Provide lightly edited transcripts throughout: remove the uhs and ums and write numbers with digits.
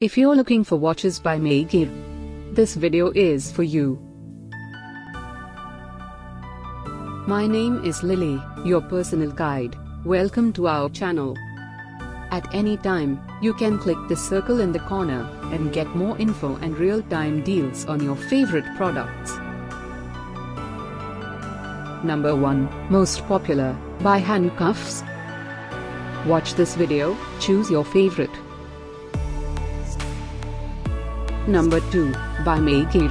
If you're looking for watches by Megir, this video is for you. My name is Lily, your personal guide. Welcome to our channel. At any time, you can click the circle in the corner and get more info and real-time deals on your favorite products. Number 1, Most Popular, by Handcuffs. Watch this video, choose your favorite. Number 2, by Megir.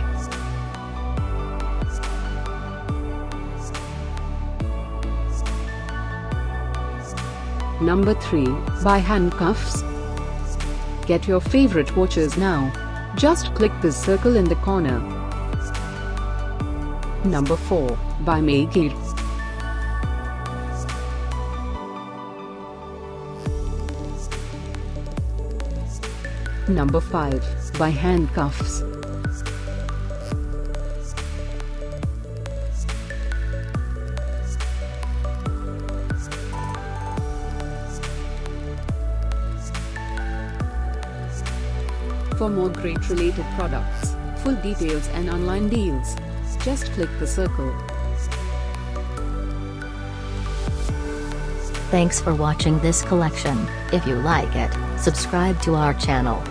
Number 3, by Handcuffs. Get your favorite watches now. Just click the circle in the corner. Number 4, by Megir. Number 5, by Handcuffs. For more great related products, full details and online deals, just click the circle. Thanks for watching this collection. If you like it, subscribe to our channel.